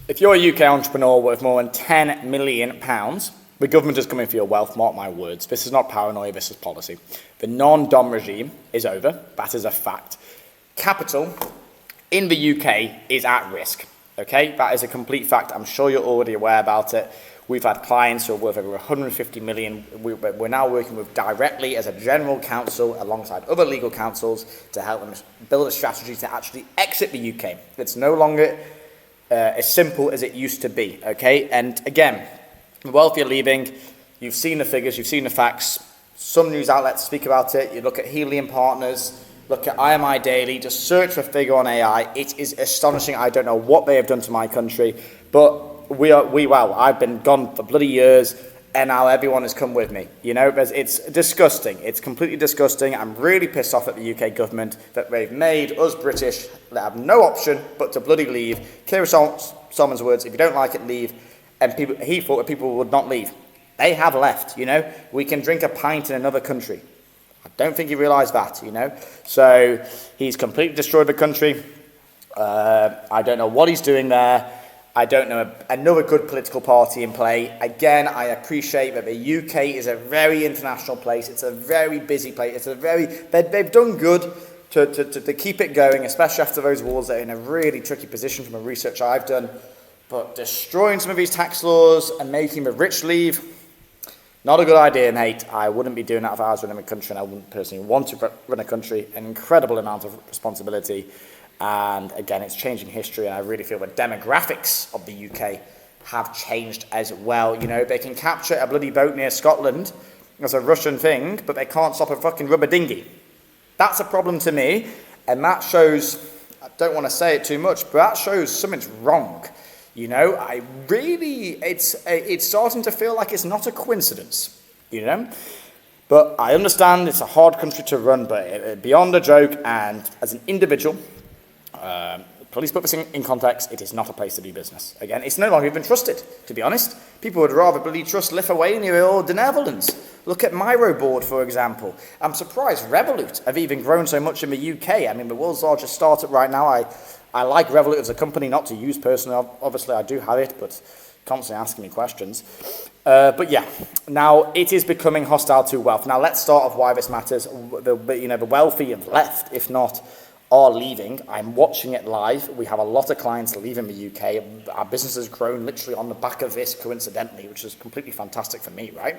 If you're a UK entrepreneur worth more than £10 million, the government is coming for your wealth, mark my words. This is not paranoia, this is policy. The non-dom regime is over, that is a fact. Capital in the UK is at risk, okay? That is a complete fact. I'm sure you're already aware about it. We've had clients who are worth over 150 million. We're now working with directly as a general counsel alongside other legal counsels to help them build a strategy to actually exit the UK. It's no longer as simple as it used to be, okay? And again, the wealthy are leaving. You've seen the figures, you've seen the facts. Some news outlets speak about it. You look at Helium Partners, look at IMI Daily, just search for figure on AI. It is astonishing. I don't know what they have done to my country, but I've been gone for bloody years, and now everyone has come with me. You know, it's disgusting. It's completely disgusting. I'm really pissed off at the UK government that they've made us British that have no option but to bloody leave. Keir Starmer's words, if you don't like it, leave. And he thought that people would not leave. They have left, you know. We can drink a pint in another country. I don't think he realised that, you know. So he's completely destroyed the country. I don't know what he's doing there. I don't know another good political party in play. Again, I appreciate that the UK is a very international place. It's a very busy place. They've done good to keep it going, especially after those wars. They're in a really tricky position from the research I've done. But destroying some of these tax laws and making the rich leave, not a good idea, mate. I wouldn't be doing that if I was running a country, and I wouldn't personally want to run a country. An incredible amount of responsibility. And again, it's changing history, and I really feel the demographics of the UK have changed as well. You know, they can capture a bloody boat near Scotland as a Russian thing, but they can't stop a fucking rubber dinghy. That's a problem to me, and that shows, I don't want to say it too much, but that shows something's wrong. You know, it's starting to feel like it's not a coincidence, you know? But I understand it's a hard country to run, but beyond a joke, and as an individual, please put this in context, it is not a place to do business. Again, it's no longer even trusted, to be honest. People would rather believe trust Lithuania or the Netherlands. Look at Myroboard, for example. I'm surprised Revolut have even grown so much in the UK. I mean, the world's largest startup right now. I like Revolut as a company, not to use personally. Obviously, I do have it, but constantly asking me questions. But yeah, now it is becoming hostile to wealth. Now let's start off why this matters. The wealthy have left, if not are leaving. I'm watching it live. We have a lot of clients leaving the UK. Our business has grown literally on the back of this, coincidentally, which is completely fantastic for me, right?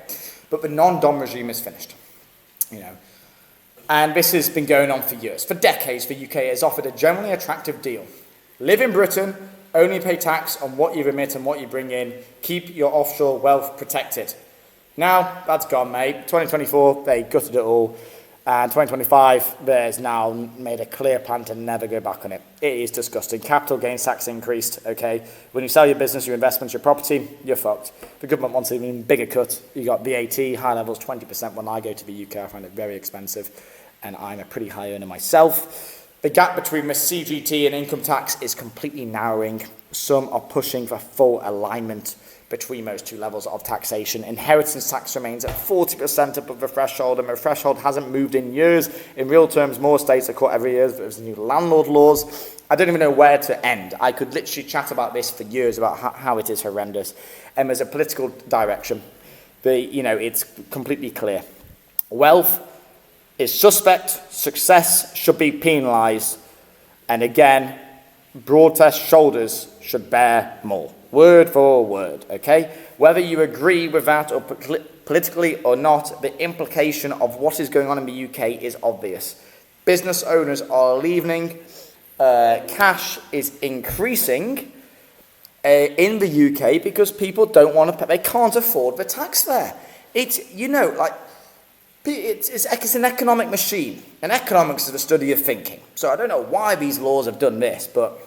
But the non-dom regime is finished, you know. And this has been going on for years. For decades, the UK has offered a generally attractive deal. Live in Britain, only pay tax on what you remit and what you bring in. Keep your offshore wealth protected. Now, that's gone, mate. 2024, they gutted it all. And 2025, there's now made a clear plan to never go back on it. It is disgusting. Capital gains tax increased, okay? When you sell your business, your investments, your property, you're fucked. The government wants an even bigger cut. You got VAT, high levels, 20%. When I go to the UK, I find it very expensive. And I'm a pretty high earner myself. The gap between the CGT and income tax is completely narrowing. Some are pushing for full alignment between those two levels of taxation. Inheritance tax remains at 40% above the threshold, and the threshold hasn't moved in years. In real terms, more states are caught every year. There's new landlord laws. I don't even know where to end. I could literally chat about this for years, about how it is horrendous. And there's a political direction. It's completely clear. Wealth is suspect. Success should be penalised. And again, broad test shoulders should bear more. Word for word, okay? Whether you agree with that or politically or not, the implication of what is going on in the UK is obvious. Business owners are leaving. Cash is increasing in the UK because people don't want to pay. They can't afford the tax there. It's an economic machine. And economics is the study of thinking. So I don't know why these laws have done this, but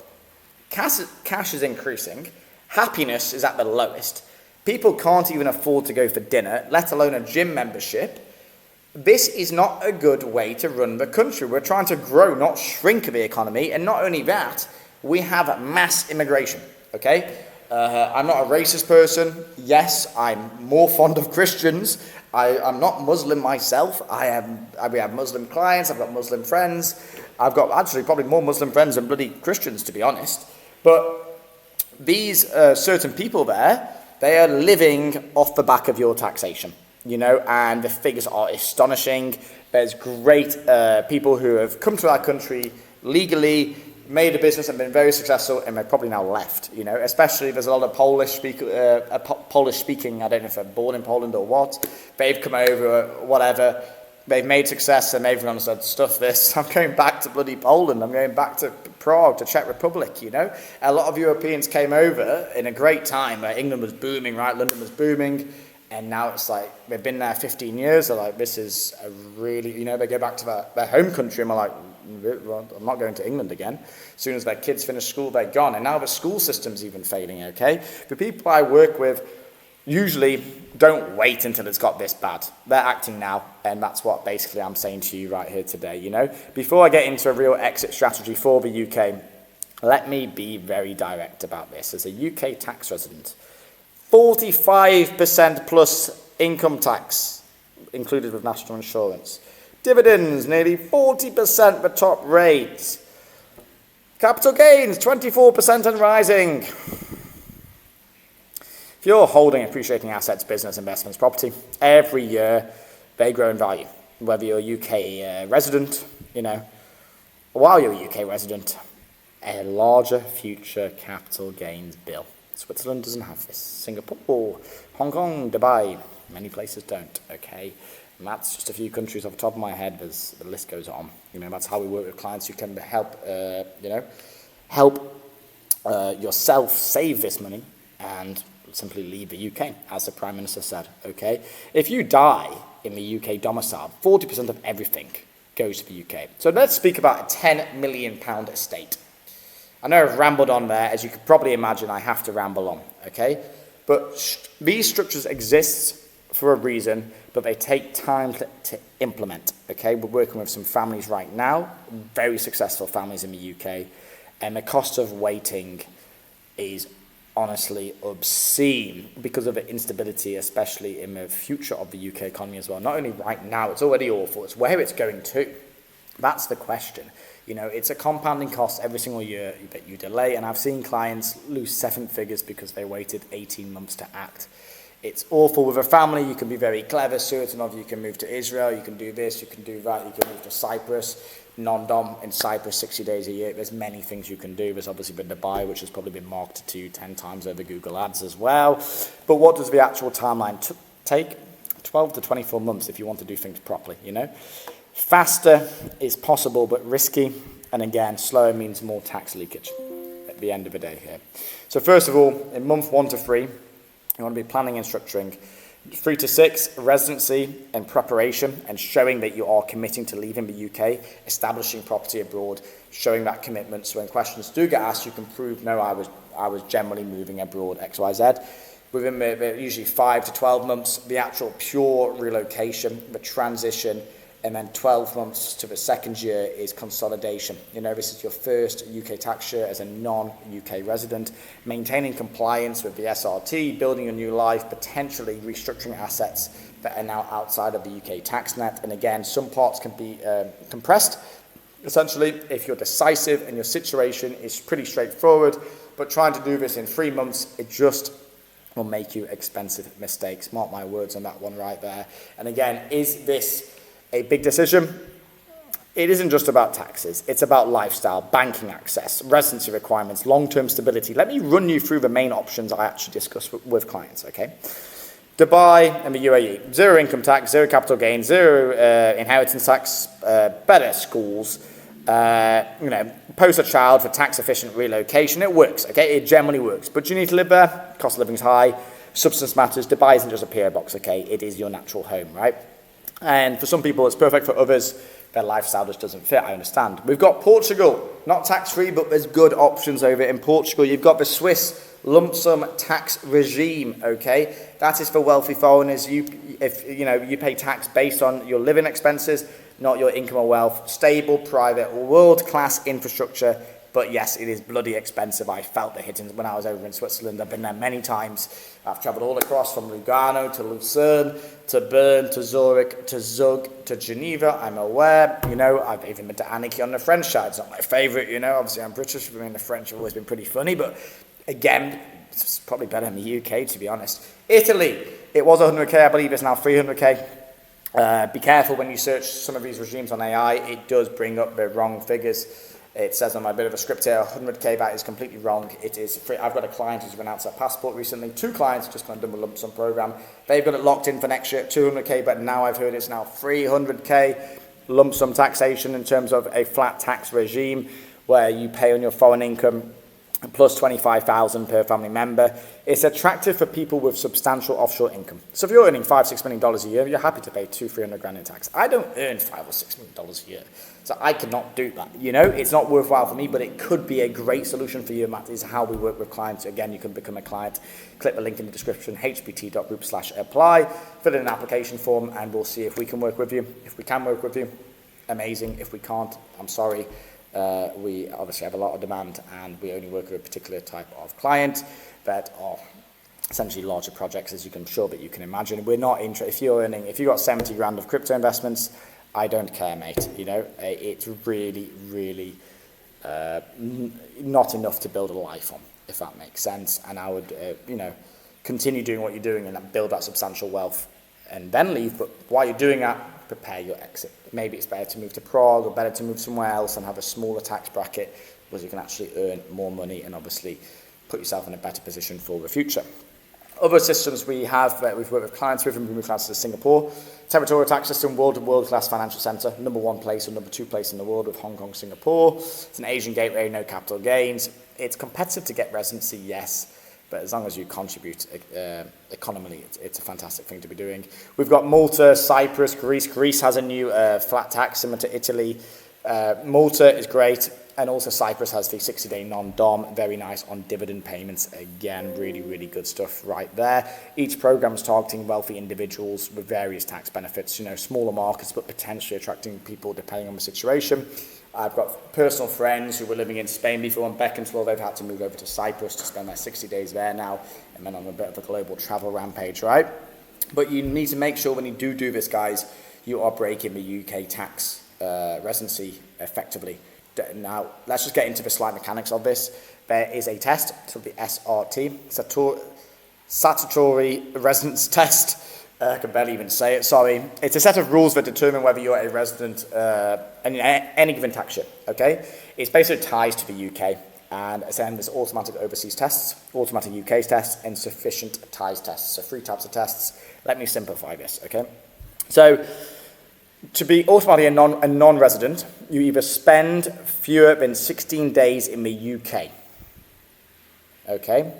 cash is increasing. Happiness is at the lowest. People can't even afford to go for dinner, let alone a gym membership. This is not a good way to run the country. We're trying to grow, not shrink the economy. And not only that, we have mass immigration, okay? I'm not a racist person. Yes, I'm more fond of Christians. I'm not Muslim myself. We have Muslim clients. I've got Muslim friends. I've got actually probably more Muslim friends than bloody Christians, to be honest. But these certain people there, they are living off the back of your taxation, and the figures are astonishing. There's great people who have come to our country legally, made a business and been very successful, and they're probably now left, especially there's a lot of Polish speaking, I don't know if they're born in Poland or what, they've come over, whatever, they've made success and they've gone and said, stuff this, I'm going back to bloody Poland, I'm going back to Prague, to Czech Republic, A lot of Europeans came over in a great time, where England was booming, right, London was booming, and now it's like, they've been there 15 years, they're like, this is a really, they go back to their home country and they're like, well, I'm not going to England again. As soon as their kids finish school, they're gone. And now the school system's even failing, okay? The people I work with usually don't wait until it's got this bad. They're acting now, and that's what basically I'm saying to you right here today, Before I get into a real exit strategy for the UK, let me be very direct about this. As a UK tax resident, 45% plus income tax, included with national insurance. Dividends, nearly 40% the top rate. Capital gains, 24% and rising. If you're holding appreciating assets, business, investments, property, every year they grow in value. Whether you're a UK resident, while you're a UK resident, a larger future capital gains bill. Switzerland doesn't have this. Singapore, Hong Kong, Dubai, many places don't, okay? And that's just a few countries off the top of my head. The list goes on. That's how we work with clients who can help, yourself save this money and simply leave the UK, as the Prime Minister said, okay? If you die in the UK domicile, 40% of everything goes to the UK. So let's speak about a £10 million estate. I know I've rambled on there. As you could probably imagine, I have to ramble on, okay? But these structures exist for a reason, but they take time to implement, okay? We're working with some families right now, very successful families in the UK, and the cost of waiting is honestly obscene because of the instability, especially in the future of the UK economy as well. Not only right now, it's already awful, it's where it's going to. That's the question. It's a compounding cost every single year that you delay, and I've seen clients lose 7 figures because they waited 18 months to act. It's awful. With a family, you can be very clever. Certain of you can move to Israel, you can do this, you can do that, you can move to Cyprus, non-dom in Cyprus 60 days a year. There's many things you can do. There's obviously been Dubai, which has probably been marketed to you 10 times over Google Ads as well. But what does the actual timeline take? 12 to 24 months if you want to do things properly, Faster is possible, but risky. And again, slower means more tax leakage at the end of the day here. So first of all, in month 1 to 3, you want to be planning and structuring. 3 to 6, residency and preparation, and showing that you are committing to leaving the UK, establishing property abroad, showing that commitment. So when questions do get asked, you can prove, no, I was generally moving abroad, XYZ. Within the usually 5 to 12 months, the actual pure relocation, the transition, and then 12 months to the second year is consolidation. This is your first UK tax year as a non-UK resident, maintaining compliance with the SRT, building a new life, potentially restructuring assets that are now outside of the UK tax net. And again, some parts can be compressed. Essentially, if you're decisive and your situation is pretty straightforward, but trying to do this in 3 months, it just will make you expensive mistakes. Mark my words on that one right there. And again, is this a big decision? It isn't just about taxes. It's about lifestyle, banking access, residency requirements, long-term stability. Let me run you through the main options I actually discuss with clients, okay? Dubai and the UAE, 0 income tax, 0 capital gain, 0 inheritance tax, better schools, post a child for tax-efficient relocation. It works, okay? It generally works. But you need to live there. Cost of living is high. Substance matters. Dubai isn't just a PO box, okay? It is your natural home, right? And for some people, it's perfect. For others, their lifestyle just doesn't fit. I understand. We've got Portugal, not tax-free, but there's good options over in Portugal. You've got the Swiss lump sum tax regime, okay? That is for wealthy foreigners. You pay tax based on your living expenses, not your income or wealth. Stable, private, world-class infrastructure. But yes, it is bloody expensive. I felt the hit when I was over in Switzerland. I've been there many times. I've travelled all across from Lugano to Lucerne to Bern to Zurich to Zug to Geneva. I'm aware. I've even been to Annecy on the French side. It's not my favourite. Obviously I'm British. The French have always been pretty funny, but Again, it's probably better in the UK, to be honest. Italy, it was 100k, I believe it's now 300k. Be careful when you search some of these regimes on AI, it does bring up the wrong figures. It says on my bit of a script here, 100k, that is completely wrong. It is free. I've got a client who's renounced their passport recently. 2 clients just kind of done a lump sum program. They've got it locked in for next year, 200k, but now I've heard it's now 300k lump sum taxation in terms of a flat tax regime where you pay on your foreign income plus 25,000 per family member. It's attractive for people with substantial offshore income. So if you're earning $5-6 million a year, you're happy to pay $200-300 grand in tax. I don't earn $5-6 million a year, so I cannot do that. You know, it's not worthwhile for me, but it could be a great solution for you. And that is how we work with clients. Again, you can become a client. Click the link in the description, hpt.group/apply, fill in an application form, and we'll see if we can work with you. If we can work with you, amazing. If we can't, I'm sorry. We obviously have a lot of demand, and we only work with a particular type of client that are essentially larger projects, as you can imagine. We're not interested. If you got 70 grand of crypto investments, I don't care, mate. You know, it's really, really not enough to build a life on, if that makes sense. And I would, continue doing what you're doing and build that substantial wealth, and then leave. But while you're doing that, prepare your exit. Maybe it's better to move to Prague or better to move somewhere else and have a smaller tax bracket, because you can actually earn more money and obviously put yourself in a better position for the future. Other systems we have that we've worked with clients with, and we moved clients to Singapore. Territorial tax system, world-class financial centre, number 1 place or number 2 place in the world with Hong Kong, Singapore. It's an Asian gateway, no capital gains. It's competitive to get residency, yes. But as long as you contribute economically, it's a fantastic thing to be doing. We've got Malta, Cyprus, Greece. Greece has a new flat tax similar to Italy. Malta is great. And also Cyprus has the 60-day non-dom, very nice on dividend payments. Again, really, really good stuff right there. Each program is targeting wealthy individuals with various tax benefits, smaller markets, but potentially attracting people depending on the situation. I've got personal friends who were living in Spain before on Beaconsfield. They've had to move over to Cyprus to spend their 60 days there now, and then on a bit of a global travel rampage, right? But you need to make sure when you do this, guys, you are breaking the UK tax residency effectively. Now, let's just get into the slight mechanics of this. There is a test, so the SRT, Statutory Residence Test. I can barely even say it, sorry. It's a set of rules that determine whether you're a resident in any given tax year, okay? It's basically ties to the UK, and then there's automatic overseas tests, automatic UK tests, and sufficient ties tests. So 3 types of tests. Let me simplify this, okay? So to be automatically a non-resident, you either spend fewer than 16 days in the UK, okay?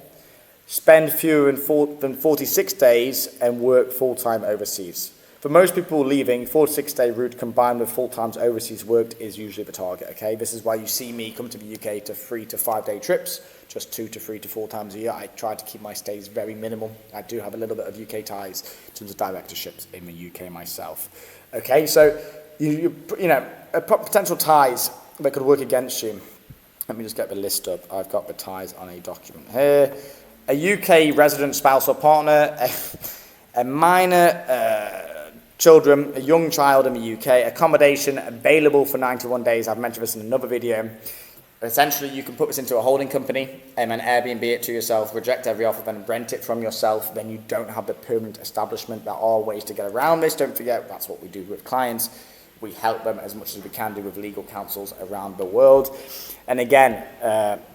Spend fewer than 46 days and work full-time overseas. For most people leaving, 4-6-day route combined with full-time overseas work is usually the target, okay? This is why you see me come to the UK to 3 to 5 day trips, just 2 to 3 to 4 times a year. I try to keep my stays very minimal. I do have a little bit of UK ties in terms of directorships in the UK myself. Okay, so potential ties that could work against you. Let me just get the list up. I've got the ties on a document here. A UK resident, spouse or partner, a minor, children, a young child in the UK, accommodation available for 91 days. I've mentioned this in another video. Essentially, you can put this into a holding company and then Airbnb it to yourself, reject every offer, then rent it from yourself. Then you don't have the permanent establishment. There are ways to get around this. Don't forget, that's what we do with clients. We help them as much as we can do with legal counsels around the world. And again,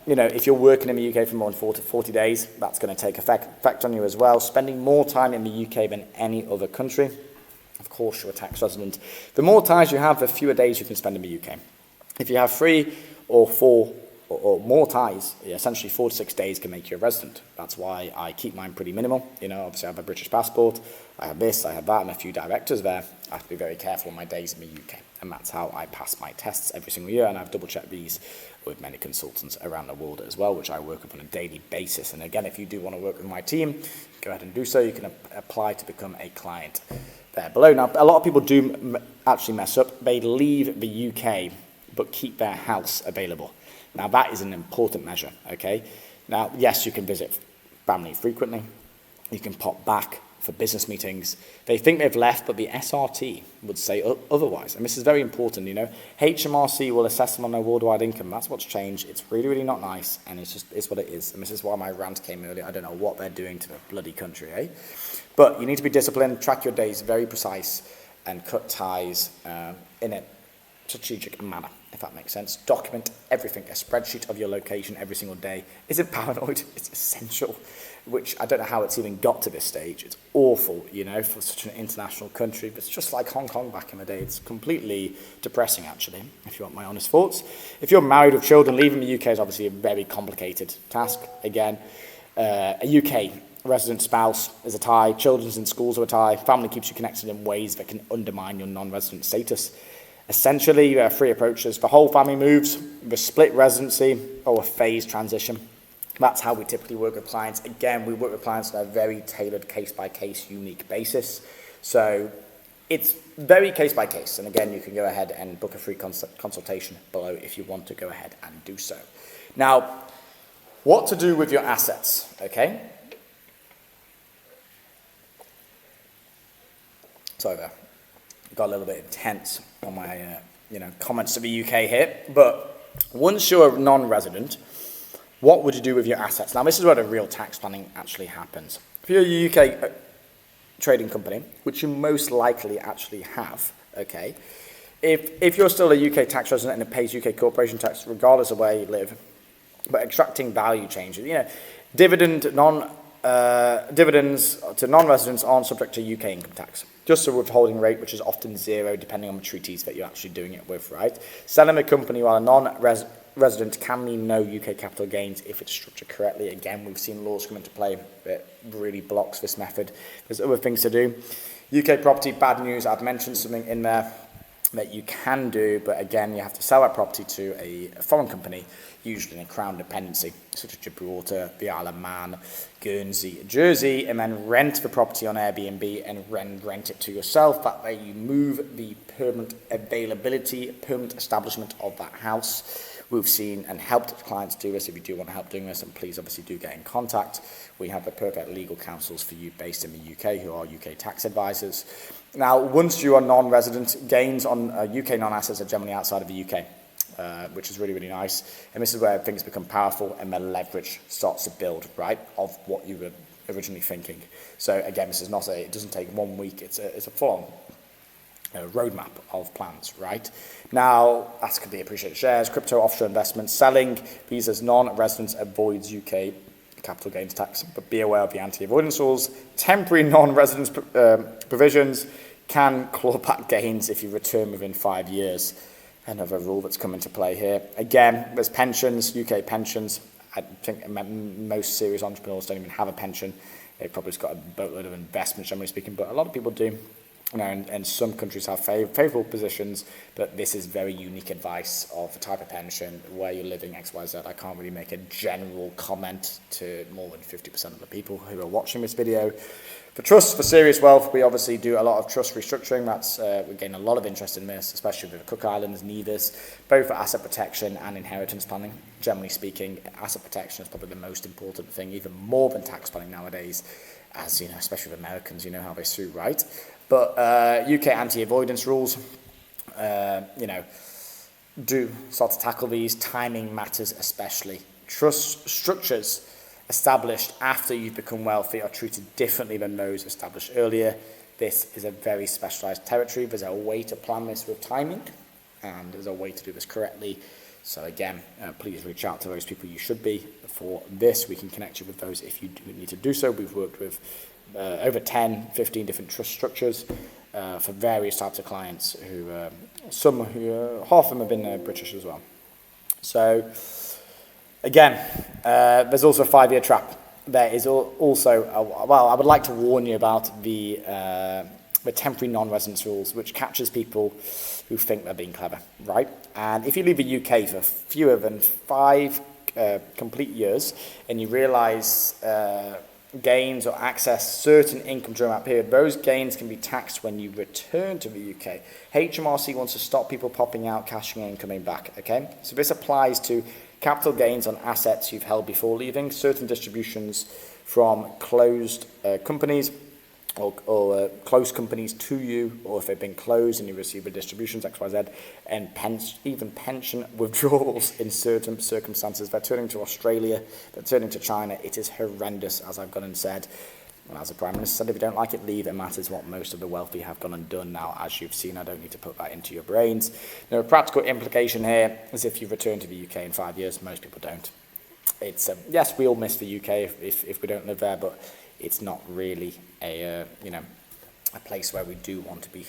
if you're working in the UK for more than 40 days, that's going to take effect on you as well. Spending more time in the UK than any other country. Of course, you're a tax resident. The more ties you have, the fewer days you can spend in the UK. If you have 3 or 4 or more ties, essentially 4 to 6 days can make you a resident. That's why I keep mine pretty minimal. Obviously I have a British passport, I have this, I have that, and a few directors there. I have to be very careful on my days in the UK. And that's how I pass my tests every single year. And I've double-checked these with many consultants around the world as well, which I work with on a daily basis. And again, if you do want to work with my team, go ahead and do so. You can apply to become a client there below. Now, a lot of people do actually mess up. They leave the UK, but keep their house available. Now, that is an important measure, okay? Now, yes, you can visit family frequently. You can pop back for business meetings. They think they've left, but the SRT would say otherwise. And this is very important, HMRC will assess them on their worldwide income. That's what's changed. It's really, really not nice, and it's what it is. And this is why my rant came earlier. I don't know what they're doing to the bloody country, eh? But you need to be disciplined, track your days very precise, and cut ties in a strategic manner, if that makes sense. Document everything. A spreadsheet of your location every single day isn't paranoid, it's essential, which I don't know how it's even got to this stage. It's awful, for such an international country. But it's just like Hong Kong back in the day. It's completely depressing, actually, if you want my honest thoughts. If you're married with children, leaving the UK is obviously a very complicated task. Again, a UK resident spouse is a tie, children's in schools are a tie, family keeps you connected in ways that can undermine your non-resident status. Essentially, you have three approaches. The whole family moves, the split residency, or a phased transition. That's how we typically work with clients. Again, we work with clients on a very tailored case-by-case, unique basis. So it's very case-by-case. And again, you can go ahead and book a free consultation below if you want to go ahead and do so. Now, what to do with your assets, okay? Sorry there. Got a little bit intense on my comments to the UK here, but once you're a non-resident, what would you do with your assets? Now, this is where the real tax planning actually happens. If you're a UK trading company, which you most likely actually have, okay, if you're still a UK tax resident and it pays UK corporation tax regardless of where you live, but extracting value changes, dividends to non-residents aren't subject to UK income tax. Just a withholding rate, which is often zero, depending on the treaties that you're actually doing it with, right? Selling a company while a non-resident can mean no UK capital gains if it's structured correctly. Again, we've seen laws come into play that really blocks this method. There's other things to do. UK property, bad news. I've mentioned something in there that you can do, but again, you have to sell that property to a foreign company, usually in a crown dependency, such as Gibraltar, the Isle of Man, Guernsey, Jersey, and then rent the property on Airbnb and rent it to yourself. That way you move the permanent availability, permanent establishment of that house. We've seen and helped clients do this. If you do want to help doing this, and please obviously do get in contact. We have the perfect legal counsels for you based in the UK who are UK tax advisors. Now, once you are non-resident, gains on UK non-assets are generally outside of the UK, which is really, really nice. And this is where things become powerful and the leverage starts to build, right, of what you were originally thinking. So again, this is not it doesn't take 1 week. It's a full-on roadmap of plans, right? Now, that could be appreciated shares, crypto, offshore investments, selling these as non-residents avoids UK capital gains tax, but be aware of the anti-avoidance rules. Temporary non-residence provisions can claw back gains if you return within 5 years. Another rule that's come into play here. Again, there's pensions, UK pensions. I think most serious entrepreneurs don't even have a pension. They've probably just got a boatload of investments, generally speaking, but a lot of people do. And some countries have favourable positions, but this is very unique advice of the type of pension, where you're living, X, Y, Z. I can't really make a general comment to more than 50% of the people who are watching this video. For trusts, for serious wealth, we obviously do a lot of trust restructuring. That's we gain a lot of interest in this, especially with the Cook Islands, Nevis, both for asset protection and inheritance planning. Generally speaking, asset protection is probably the most important thing, even more than tax planning nowadays, as especially with Americans, how they sue, right? But UK anti-avoidance rules, do start to tackle these. Timing matters especially. Trust structures established after you've become wealthy are treated differently than those established earlier. This is a very specialised territory. There's a way to plan this with timing, and there's a way to do this correctly. So again, please reach out to those people you should be for this. We can connect you with those if you do need to do so. We've worked with over 10, 15 different trust structures for various types of clients who, half of them have been British as well. So again, there's also a 5-year trap. There is also, I would like to warn you about the temporary non-residence rules, which catches people who think they're being clever, right? And if you leave the UK for fewer than 5 complete years and you realise gains or access certain income during that period, those gains can be taxed when you return to the UK. HMRC wants to stop people popping out, cashing in, and coming back, okay? So this applies to capital gains on assets you've held before leaving, certain distributions from closed companies, or close companies to you, or if they've been closed and you receive redistributions, XYZ, and even pension withdrawals in certain circumstances. They're turning to Australia, they're turning to China. It is horrendous, as I've gone and said. And as the Prime Minister said, if you don't like it, leave. It matters what most of the wealthy have gone and done now, as you've seen. I don't need to put that into your brains. Now, a practical implication here is if you return to the UK in 5 years, most people don't. It's yes, we all miss the UK if we don't live there, but it's not really a place where we do want to be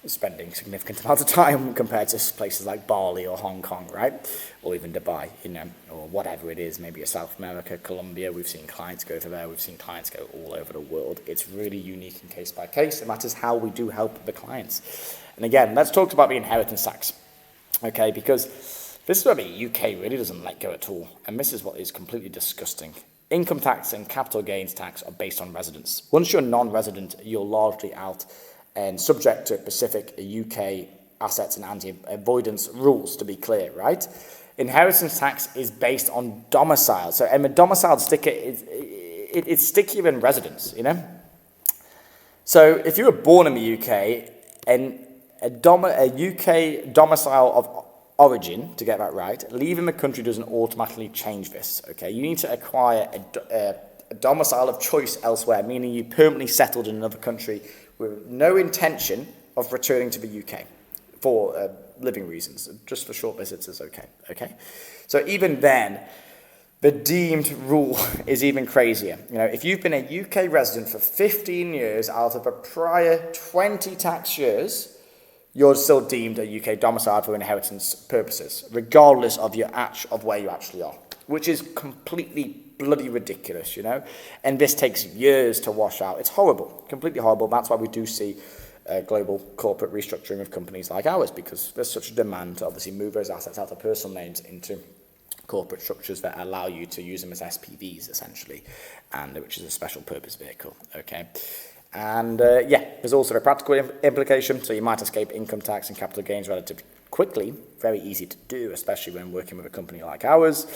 spending significant amounts of time compared to places like Bali or Hong Kong, right? Or even Dubai, or whatever it is, maybe South America, Colombia. We've seen clients go to there. We've seen clients go all over the world. It's really unique and case by case. It matters how we do help the clients. And again, let's talk about the inheritance tax, okay? Because this is where the UK really doesn't let go at all. And this is what is completely disgusting. Income tax and capital gains tax are based on residence. Once you're non-resident, you're largely out and subject to specific UK assets and anti-avoidance rules, to be clear, right? Inheritance tax is based on domicile. So, and the domicile sticker, it's stickier than residence, So if you were born in the UK and a UK domicile of origin, to get that right, leaving the country doesn't automatically change this, okay? You need to acquire a domicile of choice elsewhere, meaning you permanently settled in another country with no intention of returning to the UK for living reasons. Just for short visits is okay? So even then, the deemed rule is even crazier. If you've been a UK resident for 15 years out of the prior 20 tax years, you're still deemed a UK domicile for inheritance purposes, regardless of where you actually are, which is completely bloody ridiculous, And this takes years to wash out. It's horrible, completely horrible. That's why we do see global corporate restructuring of companies like ours, because there's such a demand to obviously move those assets out of personal names into corporate structures that allow you to use them as SPVs, essentially, and which is a special purpose vehicle, okay? And there's also a practical implication, so you might escape income tax and capital gains relatively quickly. Very easy to do, especially when working with a company like ours.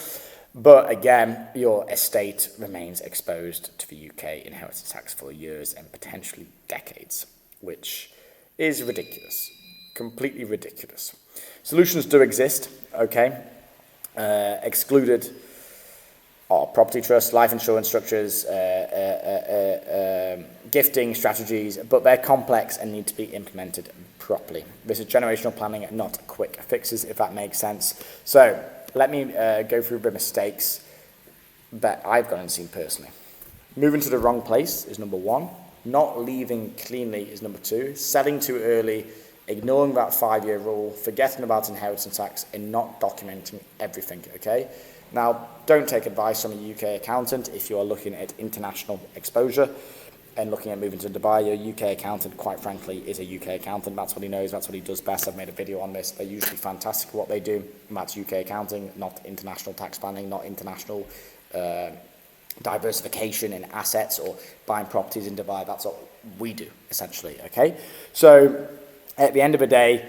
But again, your estate remains exposed to the UK inheritance tax for years and potentially decades, which is ridiculous, completely ridiculous. Solutions do exist, okay? Excluded are property trusts, life insurance structures, gifting strategies, but they're complex and need to be implemented properly. This is generational planning, not quick fixes, if that makes sense. So let me go through the mistakes that I've gone and seen personally. Moving to the wrong place is number one. Not leaving cleanly is number two. Selling too early, ignoring that 5-year rule, forgetting about inheritance tax, and not documenting everything, okay? Now, don't take advice from a UK accountant if you are looking at international exposure and looking at moving to Dubai. Your UK accountant, quite frankly, is a UK accountant. That's what he knows. That's what he does best. I've made a video on this. They're usually fantastic at what they do. And that's UK accounting, not international tax planning, not international diversification in assets or buying properties in Dubai. That's what we do, essentially, okay? So at the end of the day,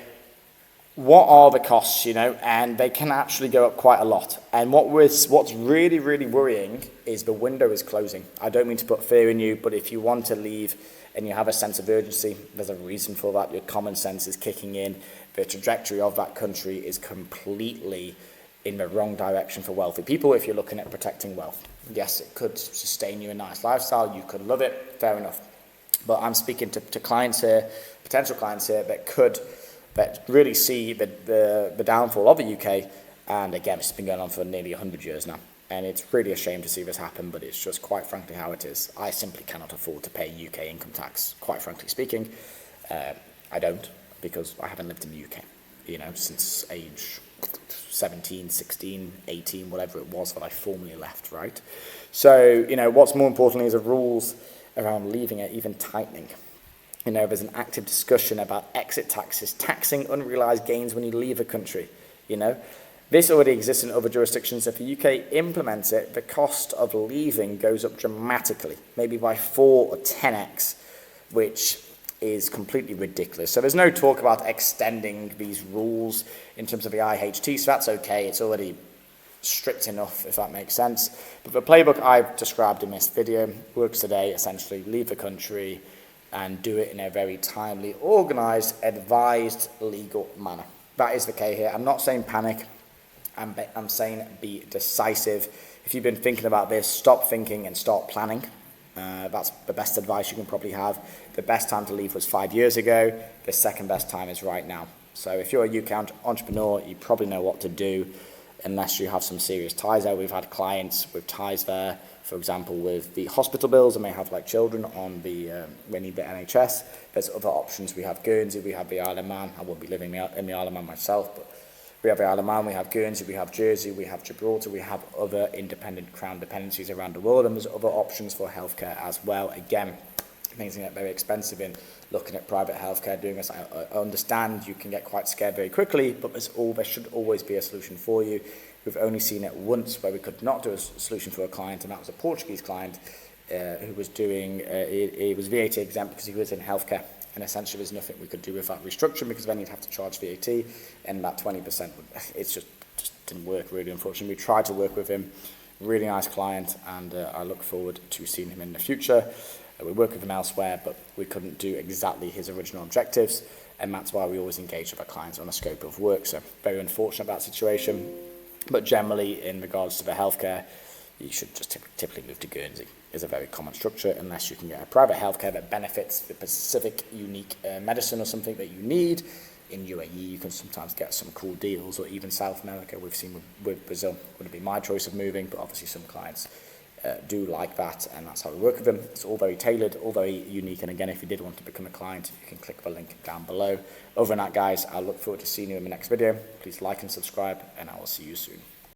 what are the costs, and they can actually go up quite a lot. And what's really, really worrying is the window is closing. I don't mean to put fear in you, but if you want to leave and you have a sense of urgency, there's a reason for that. Your common sense is kicking in. The trajectory of that country is completely in the wrong direction for wealthy people if you're looking at protecting wealth. Yes, it could sustain you a nice lifestyle. You could love it. Fair enough. But I'm speaking to clients here, potential clients here, that really see the downfall of the UK. And again, it's been going on for nearly 100 years now. And it's really a shame to see this happen, but it's just quite frankly how it is. I simply cannot afford to pay UK income tax, quite frankly speaking. I don't, because I haven't lived in the UK, since age 17, 16, 18, whatever it was that I formally left, right? So, what's more importantly is the rules around leaving it even tightening. There's an active discussion about exit taxes, taxing unrealized gains when you leave a country, This already exists in other jurisdictions. If the UK implements it, the cost of leaving goes up dramatically, maybe by 4 or 10x, which is completely ridiculous. So there's no talk about extending these rules in terms of the IHT, so that's okay. It's already strict enough, if that makes sense. But the playbook I've described in this video works today, essentially. Leave the country, and do it in a very timely, organised, advised, legal manner. That is the key here. I'm not saying panic. I'm saying be decisive. If you've been thinking about this, stop thinking and start planning. That's the best advice you can probably have. The best time to leave was 5 years ago. The second best time is right now. So if you're a UK entrepreneur, you probably know what to do unless you have some serious ties there. We've had clients with ties there, for example, with the hospital bills, and may have like children on the, we need the NHS. There's other options. We have Guernsey, we have the Isle of Man. I won't be living in the Isle of Man myself, but we have the Isle of Man, we have Guernsey, we have Jersey, we have Gibraltar, we have other independent crown dependencies around the world, and there's other options for healthcare as well. Again, things can get very expensive in looking at private healthcare, doing this. I understand you can get quite scared very quickly, but there should always be a solution for you. We've only seen it once where we could not do a solution for a client, and that was a Portuguese client who was doing, he was VAT exempt because he was in healthcare. And essentially there's nothing we could do with that restructuring, because then you'd have to charge VAT, and that 20%, it's just didn't work really, unfortunately. We tried to work with him, really nice client, and I look forward to seeing him in the future. We work with him elsewhere, but we couldn't do exactly his original objectives, and that's why we always engage with our clients on a scope of work. So very unfortunate about that situation, but generally in regards to the healthcare, you should just typically move to Guernsey. Is a very common structure, unless you can get a private healthcare that benefits the specific unique medicine or something that you need. In UAE, you can sometimes get some cool deals, or even South America. We've seen with Brazil. Wouldn't be my choice of moving, but obviously some clients do like that, and that's how we work with them. It's all very tailored, all very unique, and again, if you did want to become a client, you can click the link down below. Other than that, guys, I look forward to seeing you in the next video. Please like and subscribe, and I will see you soon.